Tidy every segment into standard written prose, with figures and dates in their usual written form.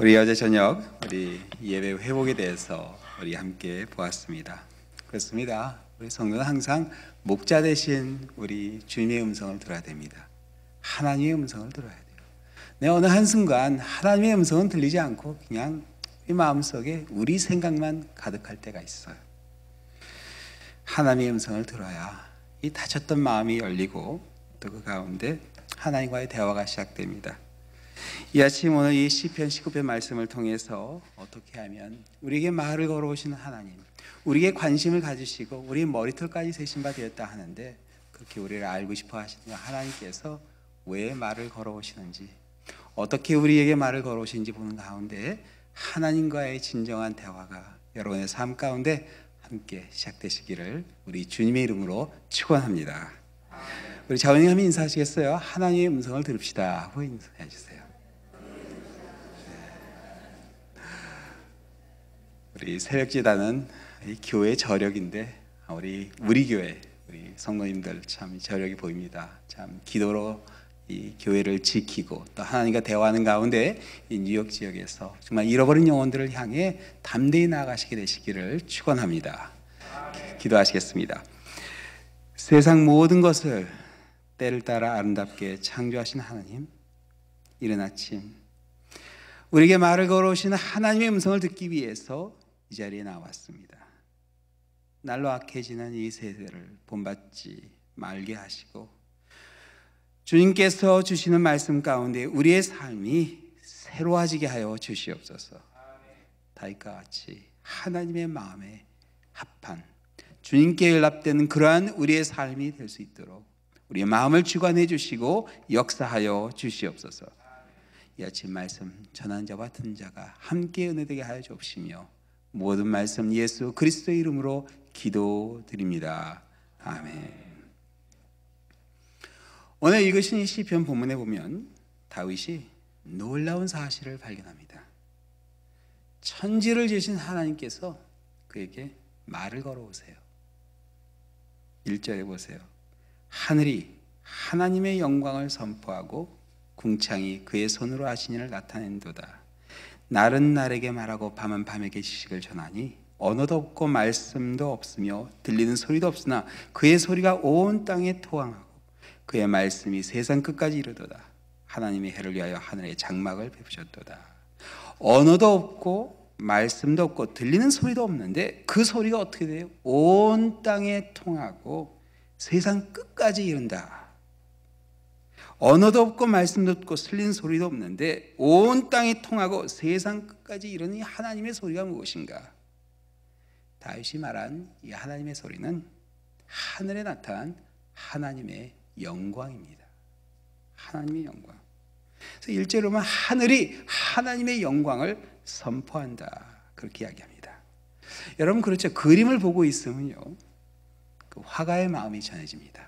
우리 어제 저녁 우리 예배 회복에 대해서 우리 함께 보았습니다. 그렇습니다. 우리 성도는 항상 목자 대신 우리 주님의 음성을 들어야 됩니다. 하나님의 음성을 들어야 돼요. 내 어느 한순간 하나님의 음성은 들리지 않고 그냥 이 마음속에 우리 생각만 가득할 때가 있어요. 하나님의 음성을 들어야 이 닫혔던 마음이 열리고 또 그 가운데 하나님과의 대화가 시작됩니다. 이 아침 오늘 이 시편 19편 말씀을 통해서 어떻게 하면 우리에게 말을 걸어오시는 하나님, 우리에게 관심을 가지시고 우리 머리털까지 세신 바 되었다 하는데, 그렇게 우리를 알고 싶어 하시는 하나님께서 왜 말을 걸어오시는지, 어떻게 우리에게 말을 걸어오시는지 보는 가운데 하나님과의 진정한 대화가 여러분의 삶 가운데 함께 시작되시기를 우리 주님의 이름으로 축원합니다. 우리 자원님 하면 인사하시겠어요? 하나님의 음성을 들읍시다 하고 인사해 주세요. 우리 새벽제단은 이 교회 저력인데 우리 교회 우리 성도님들 참 저력이 보입니다. 참 기도로 이 교회를 지키고 또 하나님과 대화하는 가운데 이 뉴욕 지역에서 정말 잃어버린 영혼들을 향해 담대히 나아가시게 되시기를 축원합니다. 기도하시겠습니다. 세상 모든 것을 때를 따라 아름답게 창조하신 하나님, 이른 아침 우리에게 말을 걸어오시는 하나님의 음성을 듣기 위해서 이 자리에 나왔습니다. 날로 악해지는 이 세대를 본받지 말게 하시고 주님께서 주시는 말씀 가운데 우리의 삶이 새로워지게 하여 주시옵소서. 다윗과 같이 하나님의 마음에 합한 주님께 연락되는 그러한 우리의 삶이 될 수 있도록 우리의 마음을 주관해 주시고 역사하여 주시옵소서. 이 아침 말씀 전하는 자와 듣는 자가 함께 은혜되게 하여 주옵시며 모든 말씀 예수 그리스도의 이름으로 기도드립니다. 아멘. 오늘 읽으신 이 시편 본문에 보면 다윗이 놀라운 사실을 발견합니다. 천지를 지으신 하나님께서 그에게 말을 걸어오세요. 1절에 보세요. 하늘이 하나님의 영광을 선포하고 궁창이 그의 손으로 하신 일을 나타낸도다. 날은 날에게 말하고 밤은 밤에게 지식을 전하니 언어도 없고 말씀도 없으며 들리는 소리도 없으나 그의 소리가 온 땅에 토항하고 그의 말씀이 세상 끝까지 이르도다. 하나님의 해를 위하여 하늘에 장막을 베푸셨도다. 언어도 없고 말씀도 없고 들리는 소리도 없는데 그 소리가 어떻게 돼요? 온 땅에 통하고 세상 끝까지 이른다. 언어도 없고 말씀도 없고 들리는 소리도 없는데 온 땅이 통하고 세상 끝까지 이르는 하나님의 소리가 무엇인가? 다윗이 말한 이 하나님의 소리는 하늘에 나타난 하나님의 영광입니다. 하나님의 영광. 그래서 1절에 보면 하늘이 하나님의 영광을 선포한다, 그렇게 이야기합니다. 여러분 그렇죠? 그림을 보고 있으면요 그 화가의 마음이 전해집니다.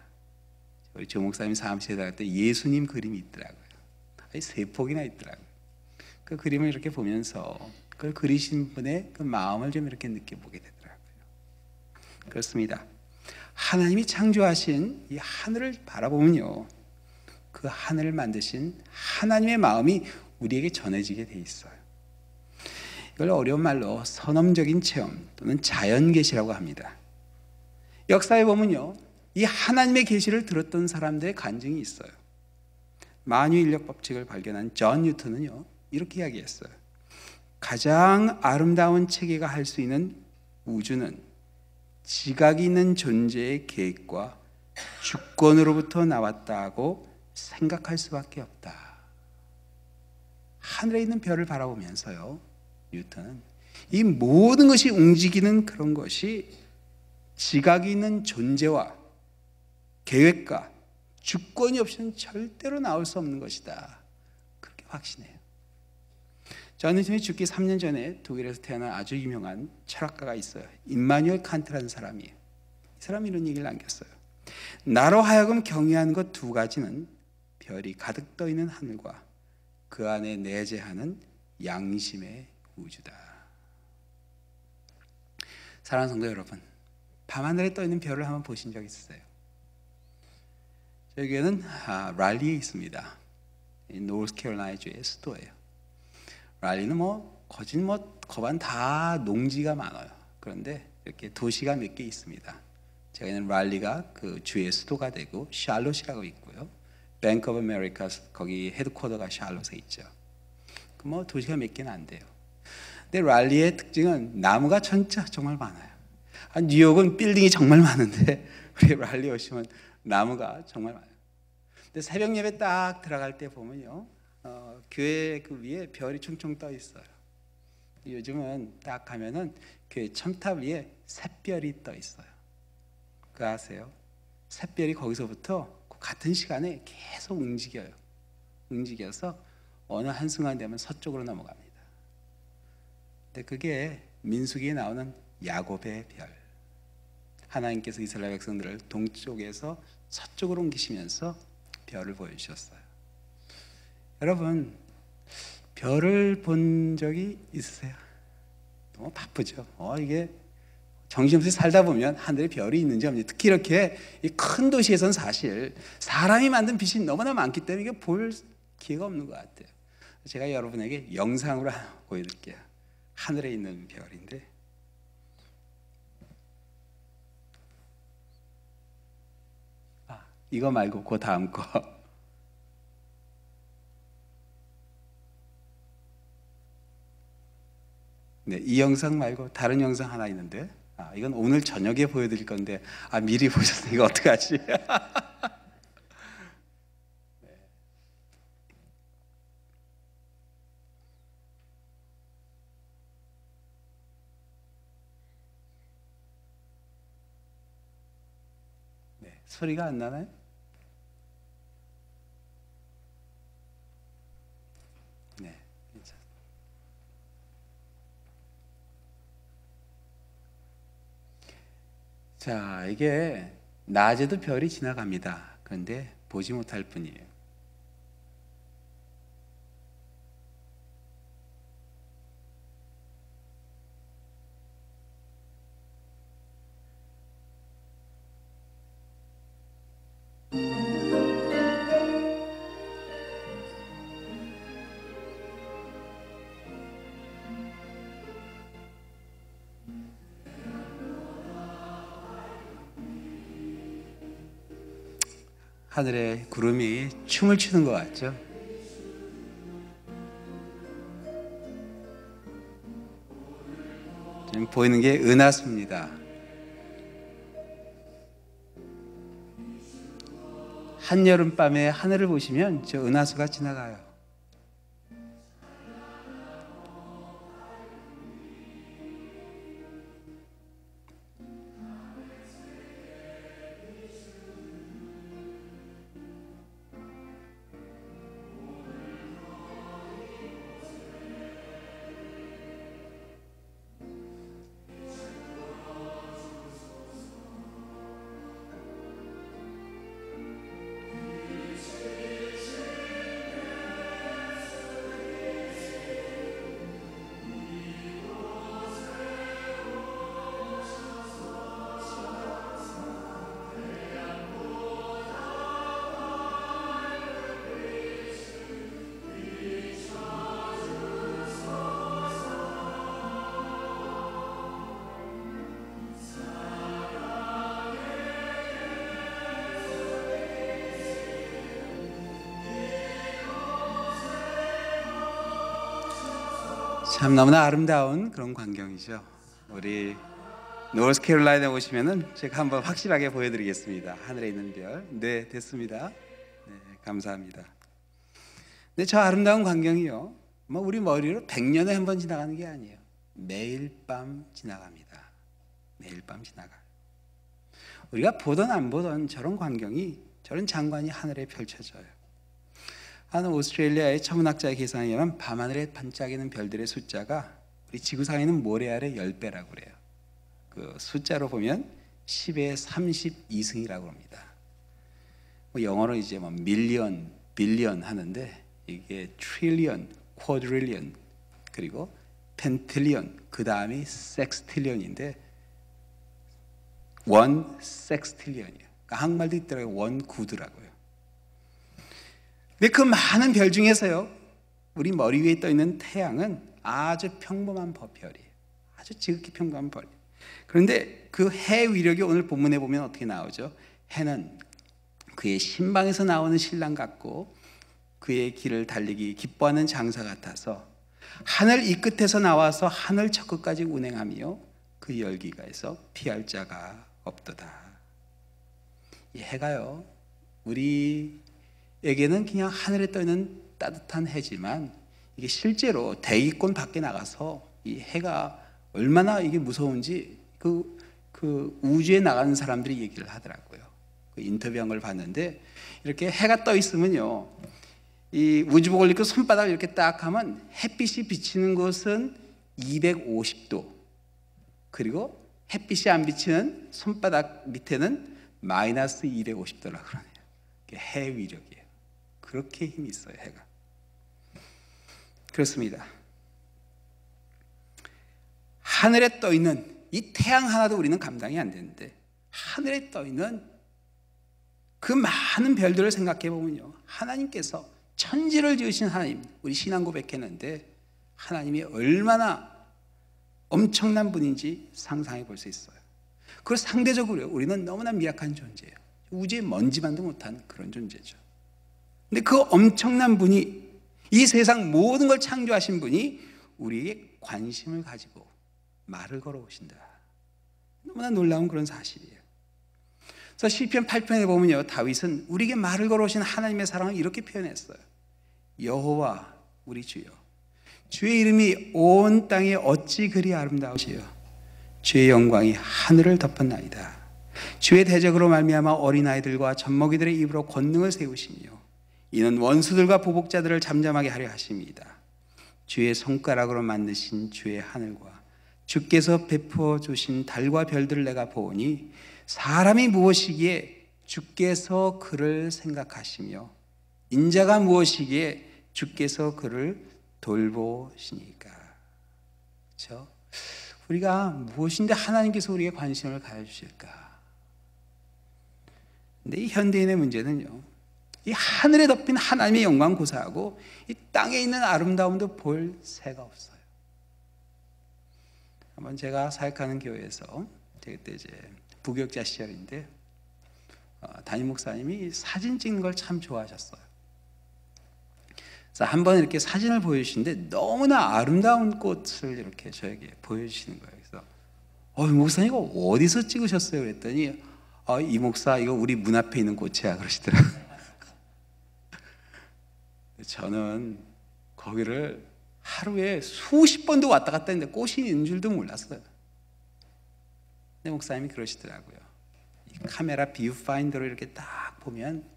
우리 조 목사님 사무실에 나갈 때 예수님 그림이 있더라고요. 3폭이나 있더라고요. 그 그림을 이렇게 보면서 그걸 그리신 분의 그 마음을 좀 이렇게 느껴보게 되더라고요. 그렇습니다. 하나님이 창조하신 이 하늘을 바라보면요 그 하늘을 만드신 하나님의 마음이 우리에게 전해지게 돼 있어요. 이걸 어려운 말로 선험적인 체험 또는 자연계시라고 합니다. 역사에 보면요 이 하나님의 계시를 들었던 사람들의 간증이 있어요. 만유인력 법칙을 발견한 존 뉴턴은요 이렇게 이야기했어요. 가장 아름다운 체계가 할 수 있는 우주는 지각이 있는 존재의 계획과 주권으로부터 나왔다고 생각할 수밖에 없다. 하늘에 있는 별을 바라보면서요 뉴턴은 이 모든 것이 움직이는 그런 것이 지각이 있는 존재와 계획과 주권이 없이는 절대로 나올 수 없는 것이다, 그렇게 확신해요. 존 뉴턴이 죽기 3년 전에 독일에서 태어난 아주 유명한 철학가가 있어요. 임마누엘 칸트라는 사람이에요. 이 사람이 이런 얘기를 남겼어요. 나로 하여금 경외하는 것 2가지는 별이 가득 떠 있는 하늘과 그 안에 내재하는 양심의 우주다. 사랑하는 성도 여러분, 밤하늘에 떠 있는 별을 한번 보신 적 있으세요? 여기는 랄리에 있습니다. 노스캐롤라이나주의 수도예요. 랄리는 뭐 거진 뭐 거반 다 농지가 많아요. 그런데 이렇게 도시가 몇 개 있습니다. 제가 있는 랄리가 그 주의 수도가 되고 샬롯이라고 있고요. 뱅크 오브 아메리카 거기 헤드쿼터가 샬롯에 있죠. 그 뭐 도시가 몇 개는 안 돼요. 근데 랄리의 특징은 나무가 진짜 정말 많아요. 뉴욕은 빌딩이 정말 많은데 우리 랄리 오시면 나무가 정말 많아요. 근데 새벽 예배 딱 들어갈 때 보면요, 교회 그 위에 별이 충충 떠 있어요. 요즘은 딱 가면은 교회 첨탑 위에 샛별이 떠 있어요. 그거 아세요? 샛별이 거기서부터 같은 시간에 계속 움직여요. 움직여서 어느 한순간 되면 서쪽으로 넘어갑니다. 근데 그게 민수기에 나오는 야곱의 별. 하나님께서 이스라엘 백성들을 동쪽에서 서쪽으로 옮기시면서 별을 보여주셨어요. 여러분, 별을 본 적이 있으세요? 너무 바쁘죠. 이게 정신없이 살다 보면 하늘에 별이 있는지 없는지, 특히 이렇게 이 큰 도시에서는 사실 사람이 만든 빛이 너무나 많기 때문에 이게 볼 기회가 없는 것 같아요. 제가 여러분에게 영상으로 하나 보여드릴게요. 하늘에 있는 별인데, 이거 말고 그 다음 거. 네, 이 영상 말고 다른 영상 하나 있는데, 이건 오늘 저녁에 보여드릴 건데, 미리 보셨어요. 이거 어떡하지? 네, 소리가 안 나나요? 네, 괜찮아요. 자, 이게 낮에도 별이 지나갑니다. 그런데 보지 못할 뿐이에요. 하늘에 구름이 춤을 추는 것 같죠? 지금 보이는 게 은하수입니다. 한여름밤에 하늘을 보시면 저 은하수가 지나가요. 참 너무나 아름다운 그런 광경이죠. 우리 노스캐롤라이나에 오시면은 제가 한번 확실하게 보여드리겠습니다. 하늘에 있는 별. 네, 됐습니다. 네, 감사합니다. 근데 저 아름다운 광경이요, 뭐 우리 머리로 100년에 한 번 지나가는 게 아니에요. 매일 밤 지나갑니다. 매일 밤 지나가요. 우리가 보던 안 보던 저런 광경이, 저런 장관이 하늘에 펼쳐져요. 한 오스트레일리아의 천문학자의 계산에 의하면 밤하늘에 반짝이는 별들의 숫자가 우리 지구상에 있는 모래 아래 10배라고 그래요. 그 숫자로 보면 10의 32승이라고 합니다. 뭐 영어로 이제 뭐 밀리언, 빌리언 하는데, 이게 트릴리언, 쿼드릴리언, 그리고 펜틸리언, 그 다음이 섹스틸리언인데, 원 섹스틸리언이에요. 그러니까 한국말도 있더라고요. 원 구드라고요. 근데 그 많은 별 중에서요, 우리 머리 위에 떠 있는 태양은 아주 평범한 별이에요. 아주 지극히 평범한 별. 그런데 그 해 위력이 오늘 본문에 보면 어떻게 나오죠? 해는 그의 신방에서 나오는 신랑 같고 그의 길을 달리기 기뻐하는 장사 같아서 하늘 이 끝에서 나와서 하늘 저 끝까지 운행하며 그 열기가에서 피할 자가 없도다. 이 해가요, 우리에게는 그냥 하늘에 떠 있는 따뜻한 해지만 이게 실제로 대기권 밖에 나가서 이 해가 얼마나 이게 무서운지 그 우주에 나가는 사람들이 얘기를 하더라고요. 그 인터뷰한 걸 봤는데 이렇게 해가 떠 있으면요, 이 우주복을 입고 손바닥을 이렇게 딱 하면 햇빛이 비치는 곳은 250도, 그리고 햇빛이 안 비치는 손바닥 밑에는 마이너스 250도라 그러네요. 해 위력이에요. 그렇게 힘이 있어요, 해가. 그렇습니다. 하늘에 떠 있는 이 태양 하나도 우리는 감당이 안 되는데 하늘에 떠 있는 그 많은 별들을 생각해 보면요, 하나님께서 천지를 지으신 하나님, 우리 신앙 고백했는데 하나님이 얼마나 엄청난 분인지 상상해 볼 수 있어요. 그리고 상대적으로 우리는 너무나 미약한 존재예요. 우주의 먼지만도 못한 그런 존재죠. 근데 그 엄청난 분이, 이 세상 모든 걸 창조하신 분이 우리에게 관심을 가지고 말을 걸어오신다. 너무나 놀라운 그런 사실이에요. 그래서 시편 8편에 보면요, 다윗은 우리에게 말을 걸어오신 하나님의 사랑을 이렇게 표현했어요. 여호와 우리 주여, 주의 이름이 온 땅에 어찌 그리 아름다우시여. 주의 영광이 하늘을 덮었나이다. 주의 대적으로 말미암아 어린아이들과 젖먹이들의 입으로 권능을 세우시며 이는 원수들과 보복자들을 잠잠하게 하려 하십니다. 주의 손가락으로 만드신 주의 하늘과 주께서 베푸어 주신 달과 별들을 내가 보니 사람이 무엇이기에 주께서 그를 생각하시며 인자가 무엇이기에 주께서 그를 돌보시니까. 그렇죠? 우리가 무엇인데 하나님께서 우리에게 관심을 가져주실까? 근데 이 현대인의 문제는요, 이 하늘에 덮인 하나님의 영광 고사하고 이 땅에 있는 아름다움도 볼 새가 없어요. 한번 제가 사역하는 교회에서, 그때 이제 부교육자 시절인데 담임 목사님이 사진 찍는 걸 참 좋아하셨어요. 그래서 한번 이렇게 사진을 보여주시는데 너무나 아름다운 꽃을 이렇게 저에게 보여주시는 거예요. 그래서 목사님 이거 어디서 찍으셨어요? 그랬더니 이 목사 이거 우리 문 앞에 있는 꽃이야 그러시더라고요. 저는 거기를 하루에 수십 번도 왔다 갔다 했는데 꽃이 있는 줄도 몰랐어요. 근데 목사님이 그러시더라고요. 이 카메라 뷰파인더로 이렇게 딱 보면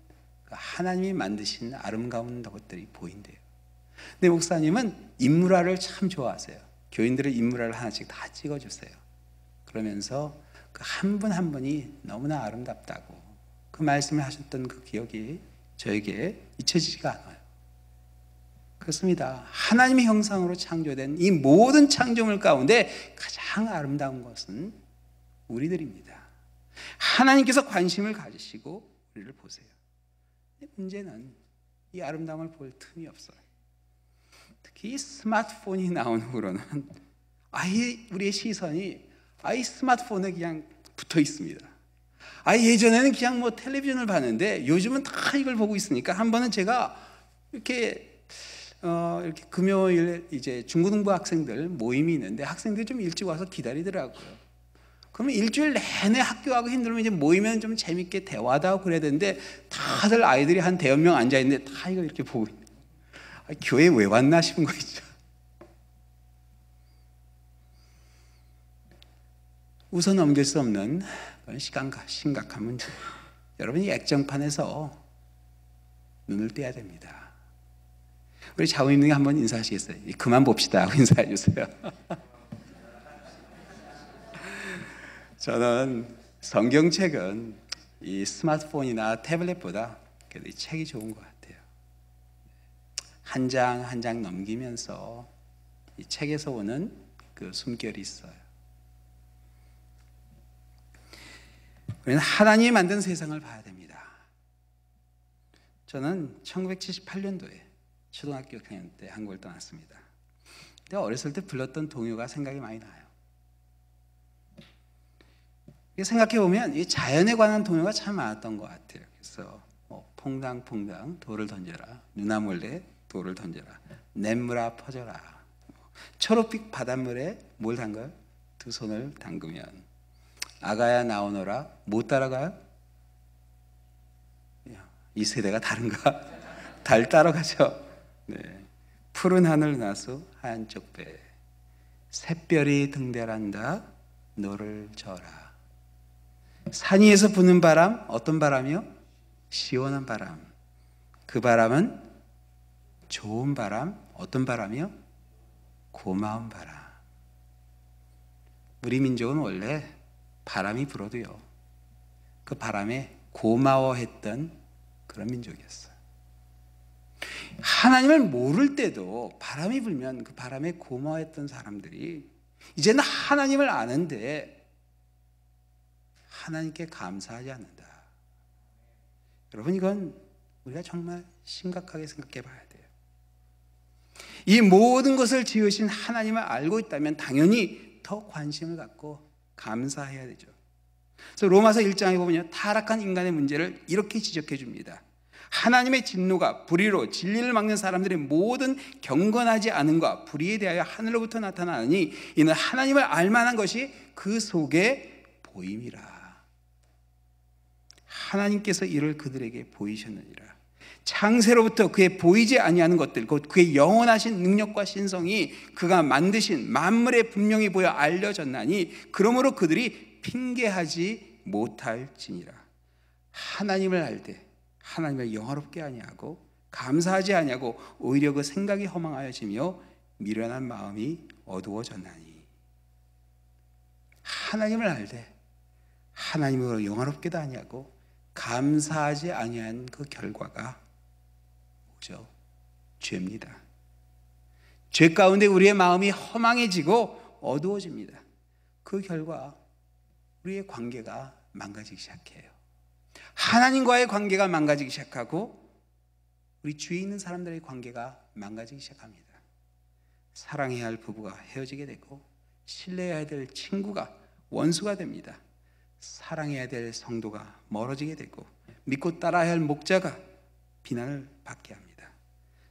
하나님이 만드신 아름다운 것들이 보인대요. 근데 목사님은 인물화를 참 좋아하세요. 교인들의 인물화를 하나씩 다 찍어주세요. 그러면서 그 한 분 한 분이 너무나 아름답다고 그 말씀을 하셨던 그 기억이 저에게 잊혀지지가 않아요. 그렇습니다. 하나님의 형상으로 창조된 이 모든 창조물 가운데 가장 아름다운 것은 우리들입니다. 하나님께서 관심을 가지시고 우리를 보세요. 문제는 이 아름다움을 볼 틈이 없어요. 특히 이 스마트폰이 나온 후로는 아예 우리의 시선이 아예 스마트폰에 그냥 붙어 있습니다. 예전에는 그냥 뭐 텔레비전을 봤는데 요즘은 다 이걸 보고 있으니까 한 번은 제가 이렇게 금요일 이제 중고등부 학생들 모임이 있는데 학생들이 좀 일찍 와서 기다리더라고요. 그러면 일주일 내내 학교 가고 힘들면 이제 모이면 좀 재밌게 대화도 하고 그래야 되는데 다들 아이들이 한 대여 명 앉아 있는데 다 이걸 이렇게 보고 있는. 교회 왜 왔나 싶은 거 있죠. 웃어 넘길 수 없는 심각한 문제. 여러분이 액정판에서 눈을 떼야 됩니다. 우리 자우님이 한번 인사하시겠어요? 그만 봅시다 하고 인사해 주세요. 저는 성경책은 이 스마트폰이나 태블릿보다 그래도 이 책이 좋은 것 같아요. 한 장 한 장 넘기면서 이 책에서 오는 그 숨결이 있어요. 우리는 하나님이 만든 세상을 봐야 됩니다. 저는 1978년도에 초등학교 6학년 때 한국을 떠났습니다. 근데 어렸을 때 불렀던 동요가 생각이 많이 나요. 생각해보면 이 자연에 관한 동요가 참 많았던 것 같아요. 그래서 퐁당퐁당 돌을 던져라, 누나 몰래 돌을 던져라, 냇물아 퍼져라, 초록빛 바닷물에 뭘 담가요? 두 손을 담그면 아가야 나오너라. 못 따라가요? 이 세대가 다른가? 달 따라가죠. 네. 푸른 하늘 나수 한쪽 배, 샛별이 등대란다 너를 져라. 산 위에서 부는 바람, 어떤 바람이요? 시원한 바람. 그 바람은 좋은 바람, 어떤 바람이요? 고마운 바람. 우리 민족은 원래 바람이 불어도요, 그 바람에 고마워했던 그런 민족이었어요. 하나님을 모를 때도 바람이 불면 그 바람에 고마워했던 사람들이 이제는 하나님을 아는데 하나님께 감사하지 않는다. 여러분, 이건 우리가 정말 심각하게 생각해 봐야 돼요. 이 모든 것을 지으신 하나님을 알고 있다면 당연히 더 관심을 갖고 감사해야 되죠. 그래서 로마서 1장에 보면요, 타락한 인간의 문제를 이렇게 지적해 줍니다. 하나님의 진노가 불의로 진리를 막는 사람들의 모든 경건하지 않음과 불의에 대하여 하늘로부터 나타나니 이는 하나님을 알만한 것이 그 속에 보임이라. 하나님께서 이를 그들에게 보이셨느니라. 창세로부터 그의 보이지 아니하는 것들, 곧 그의 영원하신 능력과 신성이 그가 만드신 만물에 분명히 보여 알려졌나니 그러므로 그들이 핑계하지 못할지니라. 하나님을 알 때 하나님을 영화롭게 아니하고 감사하지 아니하고 오히려 그 생각이 허망하여지며 미련한 마음이 어두워졌나니. 하나님을 알 때 하나님을 영화롭게도 아니하고 감사하지 아니한 그 결과가 뭐죠? 죄입니다. 죄 가운데 우리의 마음이 허망해지고 어두워집니다. 그 결과 우리의 관계가 망가지기 시작해요. 하나님과의 관계가 망가지기 시작하고 우리 주위에 있는 사람들의 관계가 망가지기 시작합니다. 사랑해야 할 부부가 헤어지게 되고, 신뢰해야 될 친구가 원수가 됩니다. 사랑해야 될 성도가 멀어지게 되고, 믿고 따라야 할 목자가 비난을 받게 합니다.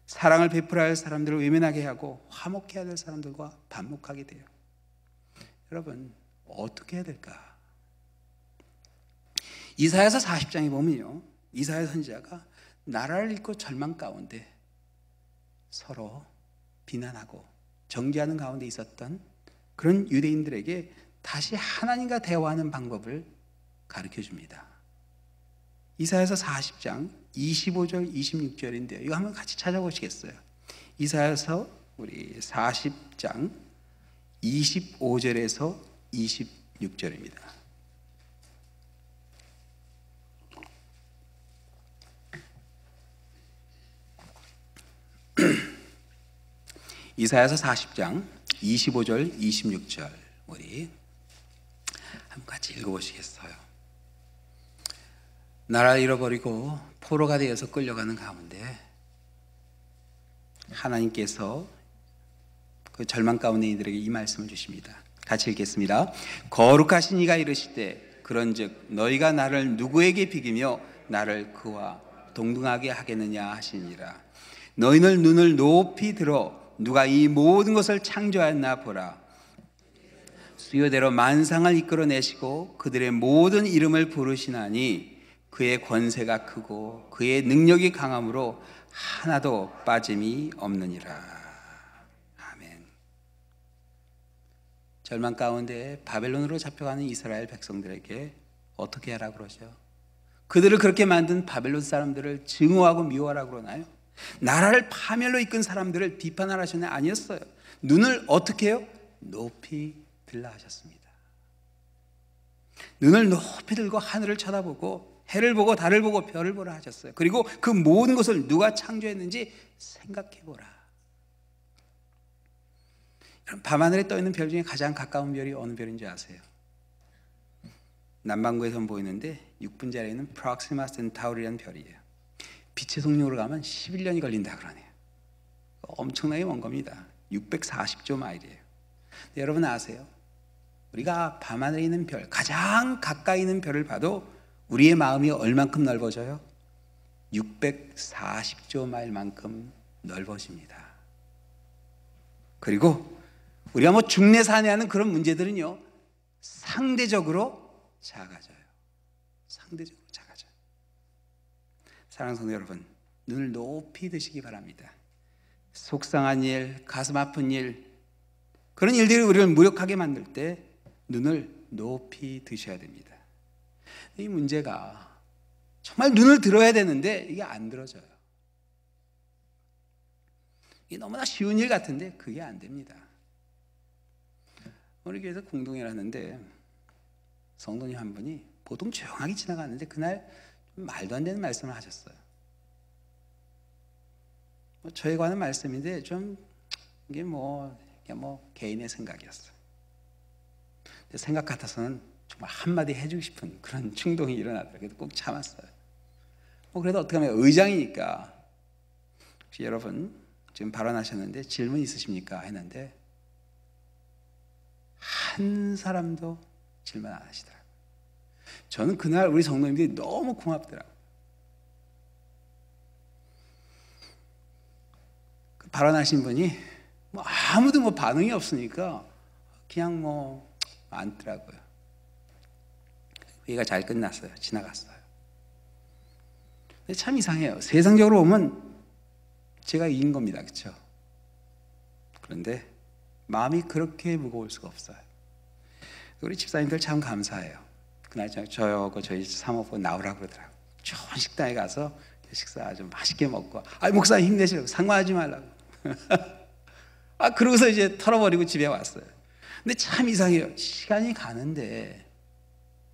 사랑을 베풀어야 할 사람들을 외면하게 하고 화목해야 될 사람들과 반목하게 돼요. 여러분, 어떻게 해야 될까? 이사야서 40장에 보면요, 이사야 선지자가 나라를 잃고 절망 가운데 서로 비난하고 정죄하는 가운데 있었던 그런 유대인들에게 다시 하나님과 대화하는 방법을 가르쳐 줍니다. 이사야서 40장 25절 26절인데요. 이거 한번 같이 찾아보시겠어요? 이사야서 우리 40장 25절에서 26절입니다. 이사야서 40장 25절 26절 우리 한번 같이 읽어보시겠어요? 나라를 잃어버리고 포로가 되어서 끌려가는 가운데 하나님께서 그 절망 가운데 이들에게 이 말씀을 주십니다. 같이 읽겠습니다. 거룩하신 이가 이르시되 그런즉 너희가 나를 누구에게 비기며 나를 그와 동등하게 하겠느냐 하시니라. 너희는 눈을 높이 들어 누가 이 모든 것을 창조하였나 보라. 수요대로 만상을 이끌어내시고 그들의 모든 이름을 부르시나니 그의 권세가 크고 그의 능력이 강함으로 하나도 빠짐이 없느니라. 아멘. 절망 가운데 바벨론으로 잡혀가는 이스라엘 백성들에게 어떻게 하라고 그러죠? 그들을 그렇게 만든 바벨론 사람들을 증오하고 미워하라고 그러나요? 나라를 파멸로 이끈 사람들을 비판하라 하시는 아니었어요. 눈을 어떻게 해요? 높이 들라 하셨습니다. 눈을 높이 들고 하늘을 쳐다보고 해를 보고 달을 보고 별을 보라 하셨어요. 그리고 그 모든 것을 누가 창조했는지 생각해 보라. 밤하늘에 떠있는 별 중에 가장 가까운 별이 어느 별인지 아세요? 남반구에선 보이는데 6분자리에 있는 프록시마 센타우리라는 별이에요. 빛의 속력으로 가면 11년이 걸린다 그러네요. 엄청나게 먼 겁니다. 640조 마일이에요. 여러분 아세요? 우리가 밤하늘에 있는 별, 가장 가까이 있는 별을 봐도 우리의 마음이 얼만큼 넓어져요? 640조 마일만큼 넓어집니다. 그리고 우리가 뭐 중내산해하는 그런 문제들은요, 상대적으로 작아져요. 상대적으로 작아져요. 사랑하는 성도 여러분, 눈을 높이 드시기 바랍니다. 속상한 일, 가슴 아픈 일, 그런 일들이 우리를 무력하게 만들 때 눈을 높이 드셔야 됩니다. 이 문제가 정말 눈을 들어야 되는데 이게 안 들어져요. 이게 너무나 쉬운 일 같은데 그게 안 됩니다. 우리 교회에서 공동회를 하는데 성도님 한 분이 보통 조용하게 지나가는데 그날 말도 안 되는 말씀을 하셨어요. 저에 관한 말씀인데 좀 이게 뭐 개인의 생각이었어요. 생각 같아서는 정말 한마디 해주고 싶은 그런 충동이 일어나더라고요. 꼭 참았어요. 그래도 어떻게 하면 의장이니까, 혹시 여러분 지금 발언하셨는데 질문 있으십니까? 했는데 한 사람도 질문 안 하시더라고요. 저는 그날 우리 성도님들이 너무 고맙더라고요. 그 발언하신 분이 아무도 반응이 없으니까 그냥 앉더라고요. 회의가 잘 끝났어요. 지나갔어요. 근데 참 이상해요. 세상적으로 보면 제가 이긴 겁니다. 그렇죠? 그런데 마음이 그렇게 무거울 수가 없어요. 우리 집사님들 참 감사해요. 그날 저하고 저희 사모부 나오라고 그러더라고요. 좋은 식당에 가서 식사 좀 맛있게 먹고, 목사님 힘내시라고, 상관하지 말라고. 그러고서 이제 털어버리고 집에 왔어요. 근데 참 이상해요. 시간이 가는데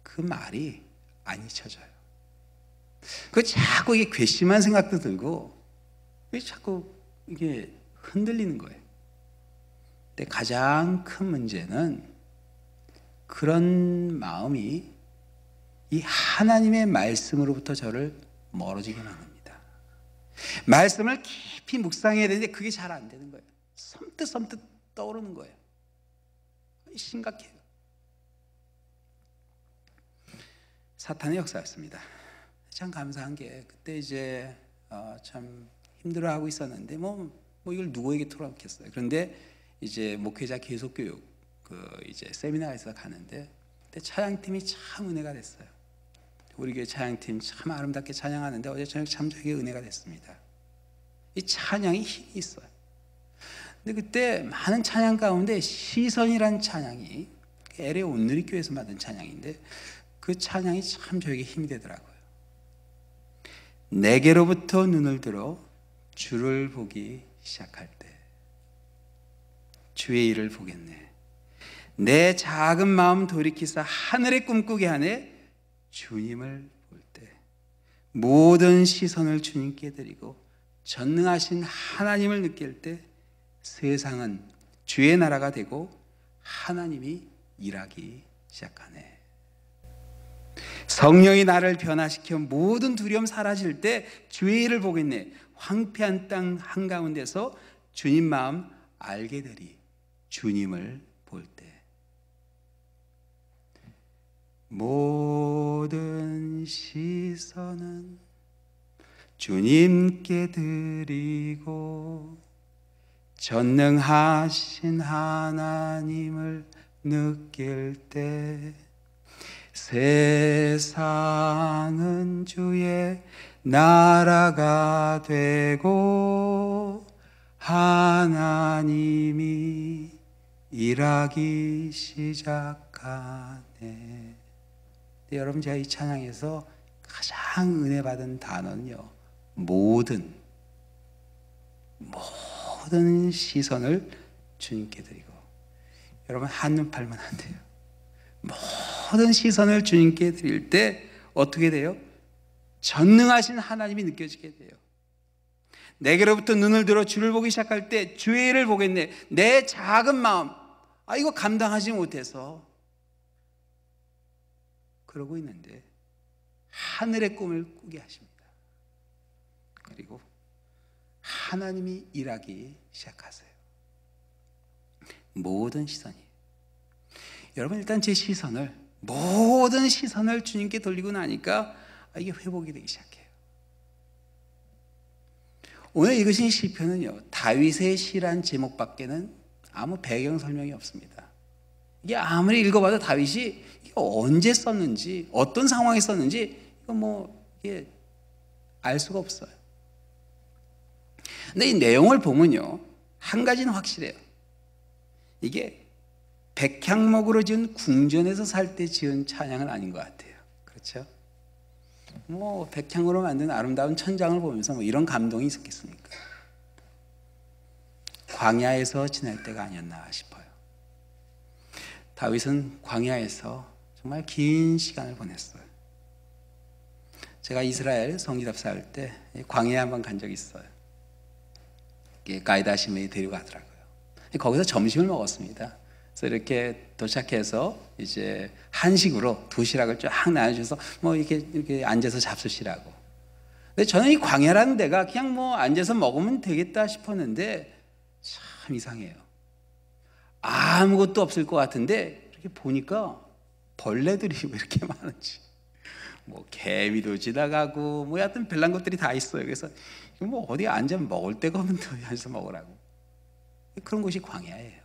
그 말이 안 잊혀져요. 자꾸 이게 괘씸한 생각도 들고, 자꾸 이게 흔들리는 거예요. 근데 가장 큰 문제는 그런 마음이 이 하나님의 말씀으로부터 저를 멀어지게 만듭니다. 말씀을 깊이 묵상해야 되는데 그게 잘 안 되는 거예요. 섬뜩 떠오르는 거예요. 심각해요. 사탄의 역사였습니다. 참 감사한 게 그때 이제 참 힘들어하고 있었는데 이걸 누구에게 털어놓겠어요. 그런데 이제 목회자 계속 교육 이제 세미나에서 가는데 그때 찬양팀이 참 은혜가 됐어요. 우리 교회 찬양팀 참 아름답게 찬양하는데 어제 저녁 참 저에게 은혜가 됐습니다. 이 찬양이 힘이 있어요. 근데 그때 많은 찬양 가운데 시선이란 찬양이 LA 온누리교회에서 만든 찬양인데 그 찬양이 참 저에게 힘이 되더라고요. 내게로부터 눈을 들어 주를 보기 시작할 때 주의 일을 보겠네. 내 작은 마음 돌이키사 하늘의 꿈꾸게 하네. 주님을 볼 때 모든 시선을 주님께 드리고 전능하신 하나님을 느낄 때 세상은 주의 나라가 되고 하나님이 일하기 시작하네. 성령이 나를 변화시켜 모든 두려움 사라질 때 주의 일을 보겠네. 황폐한 땅 한가운데서 주님 마음 알게 되리. 주님을 볼 때 모든 시선은 주님께 드리고 전능하신 하나님을 느낄 때 세상은 주의 나라가 되고 하나님이 일하기 시작하네. 여러분, 제가 이 찬양에서 가장 은혜 받은 단어는요, 모든 시선을 주님께 드리고. 여러분, 한눈 팔면 안 돼요. 모든 시선을 주님께 드릴 때 어떻게 돼요? 전능하신 하나님이 느껴지게 돼요. 내게로부터 눈을 들어 주를 보기 시작할 때 주의 일을 보겠네. 내 작은 마음, 이거 감당하지 못해서 그러고 있는데 하늘의 꿈을 꾸게 하십니다. 그리고 하나님이 일하기 시작하세요. 모든 시선이. 여러분, 일단 제 시선을, 모든 시선을 주님께 돌리고 나니까 이게 회복이 되기 시작해요. 오늘 읽으신 시편은요, 다윗의 시란 제목밖에는 아무 배경 설명이 없습니다. 이게 아무리 읽어봐도 다윗이 이게 언제 썼는지, 어떤 상황에 썼는지 이게 알 수가 없어요. 근데 이 내용을 보면요, 한 가지는 확실해요. 이게 백향목으로 지은 궁전에서 살 때 지은 찬양은 아닌 것 같아요. 그렇죠? 백향으로 만든 아름다운 천장을 보면서 이런 감동이 있었겠습니까? 광야에서 지낼 때가 아니었나 싶어요. 다윗은 광야에서 정말 긴 시간을 보냈어요. 제가 이스라엘 성지답사 할 때 광야에 한번 간 적이 있어요. 가이다심에 데려가더라고요. 거기서 점심을 먹었습니다. 그래서 이렇게 도착해서 이제 한식으로 도시락을 쫙 나눠줘서 이렇게 앉아서 잡수시라고. 근데 저는 이 광야라는 데가 그냥 앉아서 먹으면 되겠다 싶었는데 참 이상해요. 아무것도 없을 것 같은데 이렇게 보니까 벌레들이 왜 이렇게 많은지, 개미도 지나가고 하여튼 별난 것들이 다 있어요. 그래서 어디 앉아 먹을 데가 없는데 어디 앉아서 먹으라고. 그런 곳이 광야예요.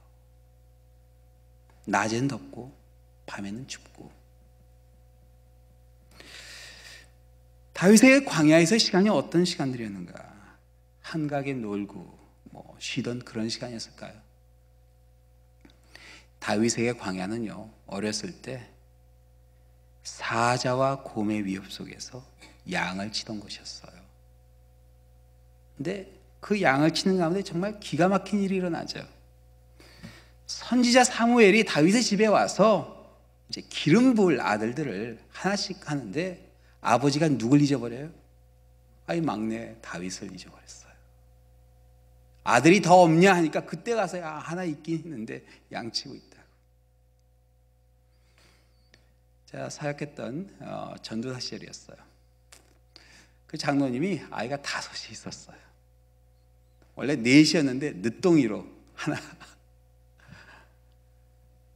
낮에는 덥고 밤에는 춥고. 다윗의 광야에서 시간이 어떤 시간들이었는가? 한가하게 놀고 쉬던 그런 시간이었을까요? 다윗의 광야는요, 어렸을 때 사자와 곰의 위협 속에서 양을 치던 곳이었어요. 근데 그 양을 치는 가운데 정말 기가 막힌 일이 일어나죠. 선지자 사무엘이 다윗의 집에 와서 이제 기름 부을 아들들을 하나씩 하는데 아버지가 누굴 잊어버려요? 이 막내 다윗을 잊어버렸어요. 아들이 더 없냐 하니까 그때 가서 하나 있긴 있는데 양치고 있다고. 제가 사역했던 전도사 시절이었어요. 그 장로님이 아이가 5이 있었어요. 원래 4이었는데 늦둥이로 하나.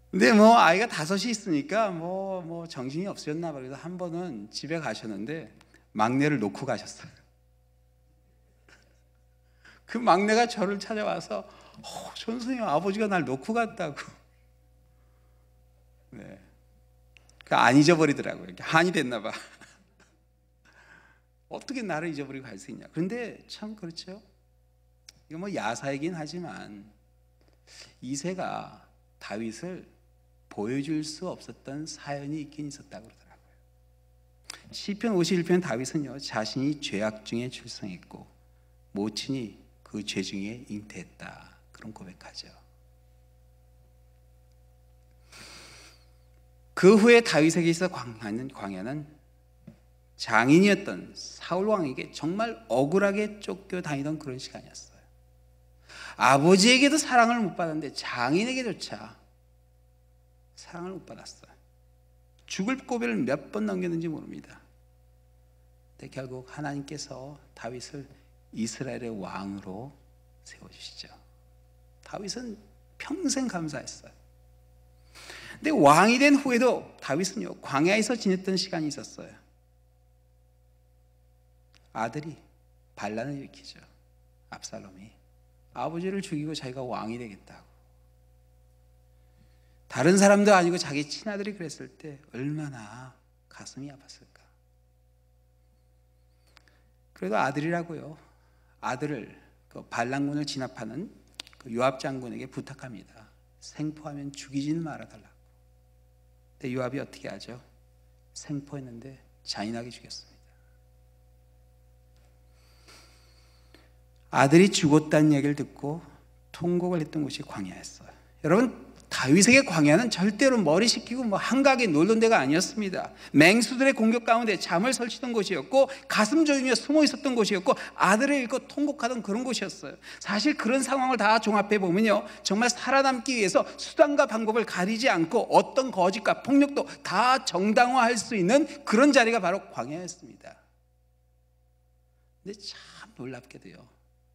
근데 아이가 5이 있으니까 정신이 없으셨나 봐요. 그래서 한 번은 집에 가셨는데 막내를 놓고 가셨어요. 그 막내가 저를 찾아와서 선생님, 아버지가 날 놓고 갔다고. 네. 안 잊어버리더라고요. 이렇게 한이 됐나 봐. 어떻게 나를 잊어버리고 갈 수 있냐. 그런데 참 그렇죠. 이거 야사이긴 하지만 이새가 다윗을 보여줄 수 없었던 사연이 있긴 있었다고 그러더라고요. 시편 51편 다윗은요, 자신이 죄악 중에 출생했고 모친이 그 죄 중에 잉태했다, 그런 고백하죠. 그 후에 다윗에게 있어 광야는 장인이었던 사울 왕에게 정말 억울하게 쫓겨다니던 그런 시간이었어요. 아버지에게도 사랑을 못 받았는데 장인에게조차 사랑을 못 받았어요. 죽을 고비를 몇 번 넘겼는지 모릅니다. 근데 결국 하나님께서 다윗을 이스라엘의 왕으로 세워주시죠. 다윗은 평생 감사했어요. 근데 왕이 된 후에도 다윗은요, 광야에서 지냈던 시간이 있었어요. 아들이 반란을 일으키죠. 압살롬이 아버지를 죽이고 자기가 왕이 되겠다고. 다른 사람도 아니고 자기 친아들이 그랬을 때 얼마나 가슴이 아팠을까. 그래도 아들이라고요, 아들을 반란군을 진압하는 그 요압 장군에게 부탁합니다. 생포하면 죽이지는 말아달라고. 근데 요압이 어떻게 하죠? 생포했는데 잔인하게 죽였습니다. 아들이 죽었다는 얘기를 듣고 통곡을 했던 곳이 광야였어요. 여러분, 다윗에게 광야는 절대로 머리 식히고 한가하게 놀던 데가 아니었습니다. 맹수들의 공격 가운데 잠을 설치던 곳이었고 가슴 조이며 숨어 있었던 곳이었고 아들을 잃고 통곡하던 그런 곳이었어요. 사실 그런 상황을 다 종합해 보면요, 정말 살아남기 위해서 수단과 방법을 가리지 않고 어떤 거짓과 폭력도 다 정당화할 수 있는 그런 자리가 바로 광야였습니다. 근데 참 놀랍게도요,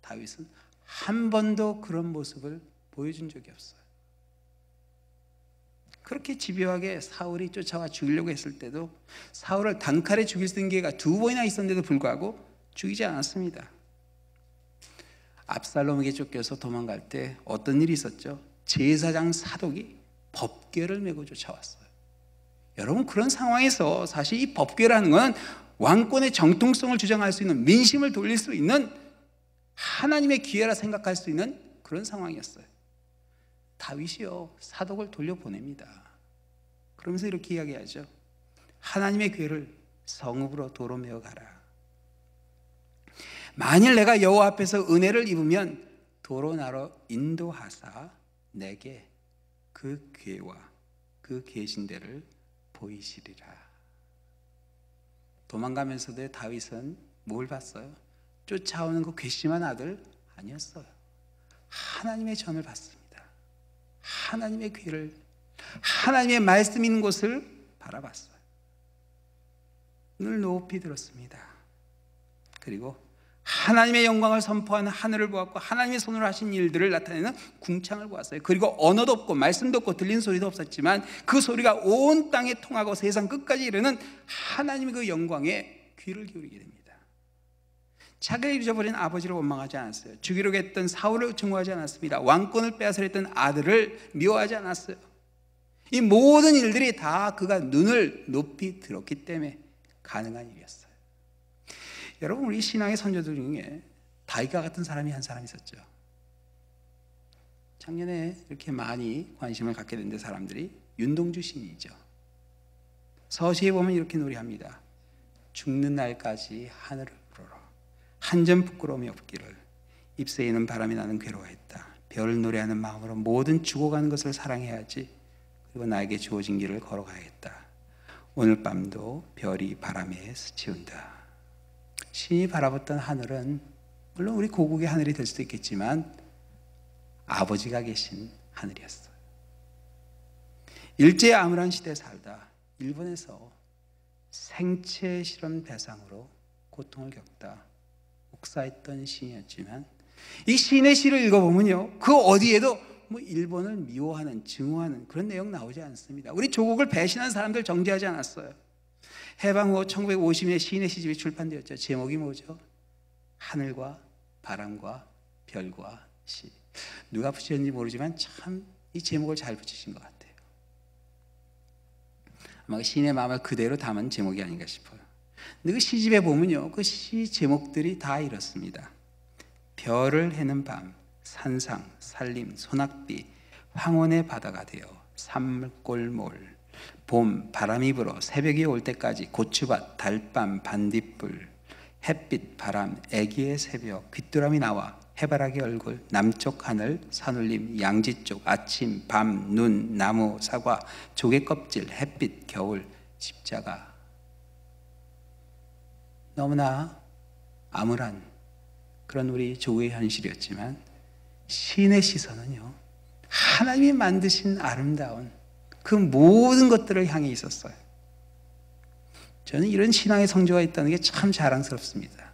다윗은 한 번도 그런 모습을 보여준 적이 없어요. 그렇게 집요하게 사울이 쫓아와 죽이려고 했을 때도 사울을 단칼에 죽일 수 있는 기회가 2번이나 있었는데도 불구하고 죽이지 않았습니다. 압살롬에게 쫓겨서 도망갈 때 어떤 일이 있었죠? 제사장 사독이 법궤를 메고 쫓아왔어요. 여러분, 그런 상황에서 사실 이 법궤라는 건 왕권의 정통성을 주장할 수 있는, 민심을 돌릴 수 있는 하나님의 기회라 생각할 수 있는 그런 상황이었어요. 다윗이요, 사독을 돌려보냅니다. 그러면서 이렇게 이야기하죠. 하나님의 궤를 성읍으로 도로 메어 가라. 만일 내가 여호와 앞에서 은혜를 입으면 도로 나로 인도하사 내게 그 궤와 그 계신 데를 보이시리라. 도망가면서도 다윗은 뭘 봤어요? 쫓아오는 그 괘씸한 아들 아니었어요. 하나님의 전을 봤습니다. 하나님의 궤를, 하나님의 말씀 있는 곳을 바라봤어요. 눈을 높이 들었습니다. 그리고 하나님의 영광을 선포하는 하늘을 보았고 하나님의 손으로 하신 일들을 나타내는 궁창을 보았어요. 그리고 언어도 없고 말씀도 없고 들리는 소리도 없었지만 그 소리가 온 땅에 통하고 세상 끝까지 이르는 하나님의 그 영광에 귀를 기울이게 됩니다. 자기를 잊어버린 아버지를 원망하지 않았어요. 죽이려고 했던 사울을 증오하지 않았습니다. 왕권을 빼앗으려 했던 아들을 미워하지 않았어요. 이 모든 일들이 다 그가 눈을 높이 들었기 때문에 가능한 일이었어요. 여러분, 우리 신앙의 선조들 중에 다윗과 같은 사람이 한 사람 있었죠. 작년에 이렇게 많이 관심을 갖게 된 사람들이 윤동주 시인이죠. 서시에 보면 이렇게 노래합니다. 죽는 날까지 하늘을 불어라. 한 점 부끄러움이 없기를. 잎새이는 바람이 나는 괴로워했다. 별을 노래하는 마음으로 모든 죽어가는 것을 사랑해야지. 그리고 나에게 주어진 길을 걸어가야겠다. 오늘 밤도 별이 바람에 스치운다. 신이 바라봤던 하늘은 물론 우리 고국의 하늘이 될 수도 있겠지만 아버지가 계신 하늘이었어요. 일제 아무란 시대에 살다 일본에서 생체 실험 대상으로 고통을 겪다 목사했던 시인이었지만 이 시인의 시를 읽어보면요, 그 어디에도 뭐 일본을 미워하는, 증오하는 그런 내용 나오지 않습니다. 우리 조국을 배신한 사람들 정죄하지 않았어요. 해방 후 1950년에 시인의 시집이 출판되었죠. 제목이 뭐죠? 하늘과 바람과 별과 시. 누가 붙였는지 모르지만 참 이 제목을 잘 붙이신 것 같아요. 아마 시인의 마음을 그대로 담은 제목이 아닌가 싶어요. 근데 그 시집에 보면요, 그 시 제목들이 다 이렇습니다. 별을 해는 밤, 산상, 산림, 소낙비, 황혼의 바다가 되어 산골몰, 봄, 바람이 불어 새벽이 올 때까지 고추밭, 달밤, 반딧불, 햇빛, 바람, 애기의 새벽, 귀뚜라미 나와 해바라기 얼굴, 남쪽 하늘, 산울림, 양지 쪽, 아침, 밤, 눈, 나무, 사과, 조개 껍질, 햇빛, 겨울, 십자가. 너무나 암울한 그런 우리 조국의 현실이었지만 시인의 시선은요, 하나님이 만드신 아름다운 그 모든 것들을 향해 있었어요. 저는 이런 신앙의 성조가 있다는 게 참 자랑스럽습니다.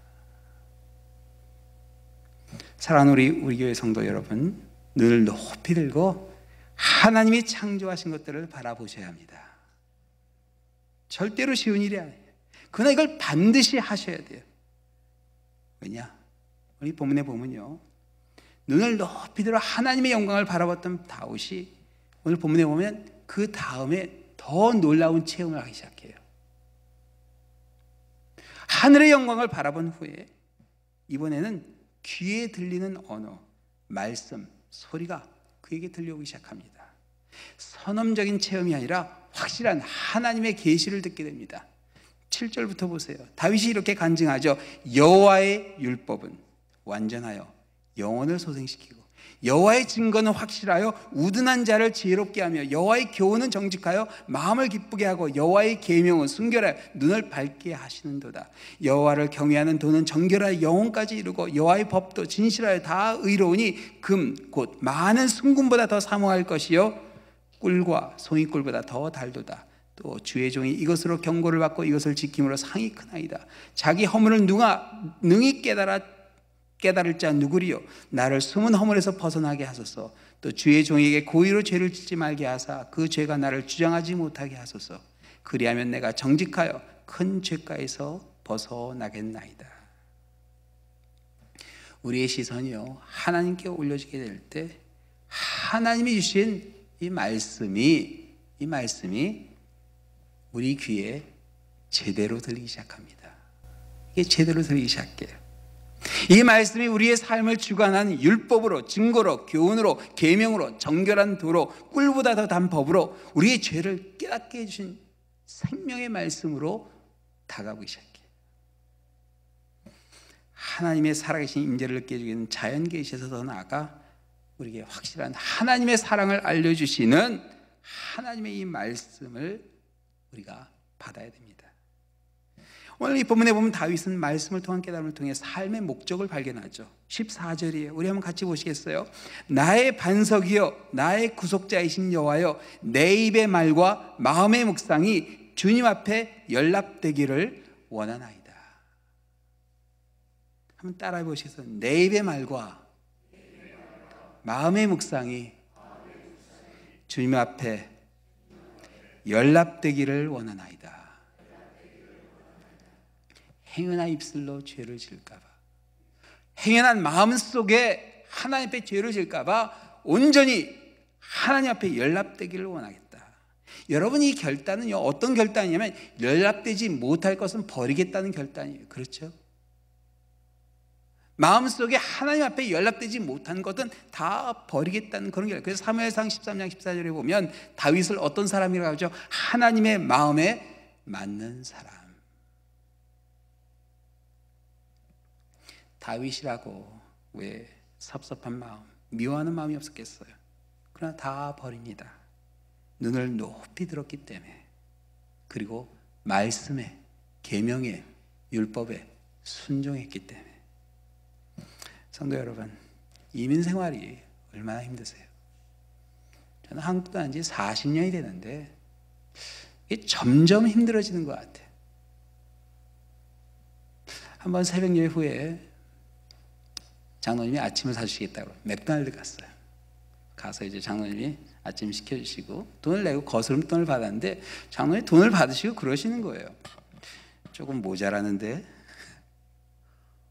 사랑하는 우리 교회 성도 여러분, 눈을 높이 들고 하나님이 창조하신 것들을 바라보셔야 합니다. 절대로 쉬운 일이 아니에요. 그러나 이걸 반드시 하셔야 돼요. 왜냐? 우리 본문에 보면요, 눈을 높이 들어 하나님의 영광을 바라봤던 다윗이 오늘 본문에 보면 그 다음에 더 놀라운 체험을 하기 시작해요. 하늘의 영광을 바라본 후에 이번에는 귀에 들리는 언어, 말씀, 소리가 그에게 들려오기 시작합니다. 선험적인 체험이 아니라 확실한 하나님의 계시를 듣게 됩니다. 7절부터 보세요. 다윗이 이렇게 간증하죠. 여호와의 율법은 완전하여 영혼을 소생시키고 여호와의 증거는 확실하여 우둔한 자를 지혜롭게 하며 여호와의 교훈은 정직하여 마음을 기쁘게 하고 여호와의 계명은 순결하여 눈을 밝게 하시는도다. 여호와를 경외하는 도는 정결하여 영혼까지 이루고 여호와의 법도 진실하여 다 의로우니 금 곧 많은 순금보다 더 사모할 것이요 꿀과 송이꿀보다 더 달도다. 또 주의 종이 이것으로 경고를 받고 이것을 지킴으로 상이 크나이다. 자기 허물을 능히 깨달아 깨달을 자 누구리요? 나를 숨은 허물에서 벗어나게 하소서. 또 주의 종에게 고의로 죄를 짓지 말게 하사 그 죄가 나를 주장하지 못하게 하소서. 그리하면 내가 정직하여 큰 죄가에서 벗어나겠나이다. 우리의 시선이요, 하나님께 올려지게 될 때 하나님이 주신 이 말씀이 우리 귀에 제대로 들리기 시작합니다. 이게 제대로 들리기 시작해요. 이 말씀이 우리의 삶을 주관하는 율법으로, 증거로, 교훈으로, 계명으로, 정결한 도로, 꿀보다 더 단 법으로 우리의 죄를 깨닫게 해주신 생명의 말씀으로 다가오기 시작해요. 하나님의 살아계신 임재를 느끼게 해주는 자연계시에서 더 나아가 우리에게 확실한 하나님의 사랑을 알려주시는 하나님의 이 말씀을 우리가 받아야 됩니다. 오늘 이 본문에 보면 다윗은 말씀을 통한 깨달음을 통해 삶의 목적을 발견하죠. 14절이에요. 우리 한번 같이 보시겠어요? 나의 반석이여 나의 구속자이신 여호와여 내 입의 말과 마음의 묵상이 주님 앞에 연락되기를 원하나이다. 한번 따라해 보시겠어요? 내 입의 말과 마음의 묵상이 주님 앞에 연락되기를 원하나이다. 행연한 입술로 죄를 지을까봐, 행연한 마음 속에 하나님 앞에 죄를 지을까봐 온전히 하나님 앞에 연락되기를 원하겠다. 여러분, 이 결단은요, 어떤 결단이냐면 연락되지 못할 것은 버리겠다는 결단이에요. 그렇죠? 마음속에 하나님 앞에 연락되지 못한 것은 다 버리겠다는 그런 결단. 그래서 사무엘상 13장 14절에 보면 다윗을 어떤 사람이라고 하죠? 하나님의 마음에 맞는 사람. 다윗이라고 왜 섭섭한 마음, 미워하는 마음이 없었겠어요? 그러나 다 버립니다. 눈을 높이 들었기 때문에, 그리고 말씀에, 계명에, 율법에 순종했기 때문에. 성도 여러분, 이민 생활이 얼마나 힘드세요? 저는 한국 떠난 지 40년이 되는데 이게 점점 힘들어지는 것 같아요. 한번 새벽 예배 후에 장로님이 아침을 사주시겠다고 맥도날드 갔어요. 가서 이제 장로님이 아침 시켜주시고 돈을 내고 거스름돈을 받았는데 장로님이 돈을 받으시고 그러시는 거예요. 조금 모자라는데.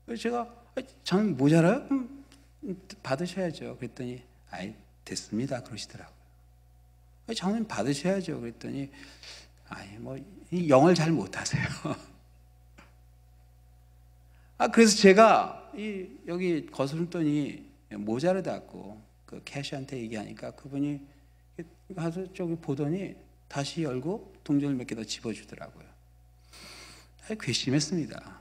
그래서 제가 장로님 모자라요? 받으셔야죠. 그랬더니 아이 됐습니다 그러시더라고요. 장로님 받으셔야죠. 그랬더니 아이 뭐 영어를 잘 못하세요. 그래서 제가 여기 거스름돈이 모자르다고 그 캐시한테 얘기하니까 그분이 가서 저기 보더니 다시 열고 동전을 몇 개 더 집어주더라고요. 괘씸했습니다.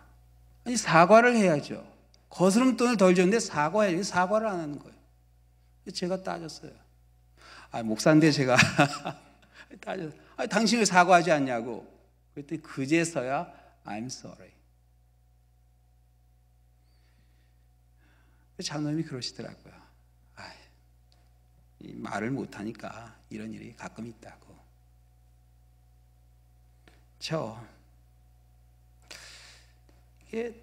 아니 사과를 해야죠. 거스름돈을 덜 줬는데 사과해야지. 사과를 안 하는 거예요. 제가 따졌어요. 목사인데 제가 따졌어요. 당신 왜 사과하지 않냐고. 그랬더니 그제서야 I'm sorry. 장로님이 그러시더라고요. 이 말을 못하니까 이런 일이 가끔 있다고. 이게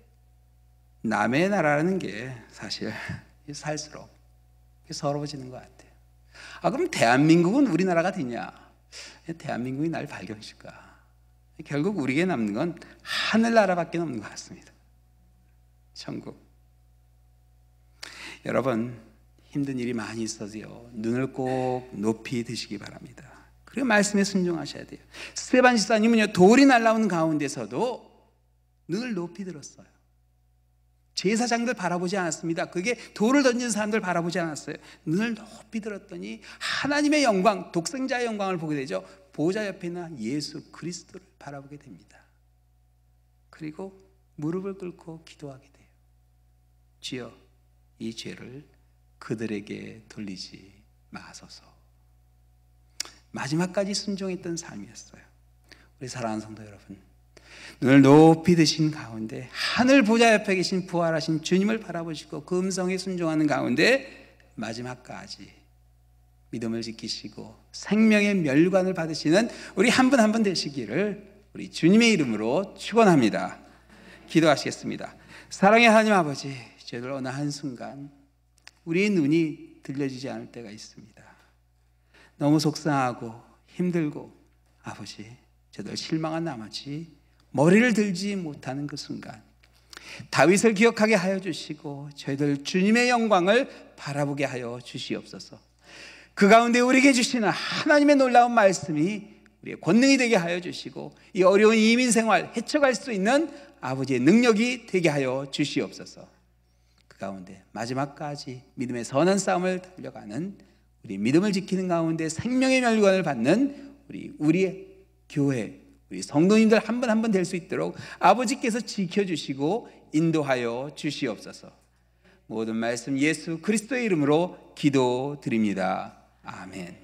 남의 나라라는 게 사실 살수록 서러워지는 것 같아요. 그럼 대한민국은 우리나라가 되냐? 대한민국이 날 발견해줄까? 결국 우리에게 남는 건 하늘나라밖에 없는 것 같습니다. 천국. 여러분, 힘든 일이 많이 있어도요, 눈을 꼭 높이 드시기 바랍니다. 그리고 말씀에 순종하셔야 돼요. 스데반 집사님은요, 돌이 날아오는 가운데서도 눈을 높이 들었어요. 제사장들 바라보지 않았습니다. 그게 돌을 던진 사람들 바라보지 않았어요. 눈을 높이 들었더니 하나님의 영광, 독생자의 영광을 보게 되죠. 보좌 옆에 있는 예수 그리스도를 바라보게 됩니다. 그리고 무릎을 꿇고 기도하게 돼요. 주여, 이 죄를 그들에게 돌리지 마소서. 마지막까지 순종했던 삶이었어요. 우리 사랑하는 성도 여러분, 눈을 높이 드신 가운데 하늘 보좌 옆에 계신 부활하신 주님을 바라보시고 그 음성에 순종하는 가운데 마지막까지 믿음을 지키시고 생명의 멸관을 받으시는 우리 한 분 한 분 되시기를 우리 주님의 이름으로 축원합니다. 기도하시겠습니다. 사랑의 하나님 아버지, 저희들 어느 한순간 우리의 눈이 들려지지 않을 때가 있습니다. 너무 속상하고 힘들고 아버지 저희들 실망한 나머지 머리를 들지 못하는 그 순간 다윗을 기억하게 하여 주시고 저희들 주님의 영광을 바라보게 하여 주시옵소서. 그 가운데 우리에게 주시는 하나님의 놀라운 말씀이 우리의 권능이 되게 하여 주시고 이 어려운 이민 생활 헤쳐갈 수 있는 아버지의 능력이 되게 하여 주시옵소서. 그 가운데 마지막까지 믿음의 선한 싸움을 달려가는 우리 믿음을 지키는 가운데 생명의 멸관을 받는 우리의 교회, 우리 성도님들 한 분 한 분 될 수 있도록 아버지께서 지켜주시고 인도하여 주시옵소서. 모든 말씀 예수 그리스도의 이름으로 기도드립니다. 아멘.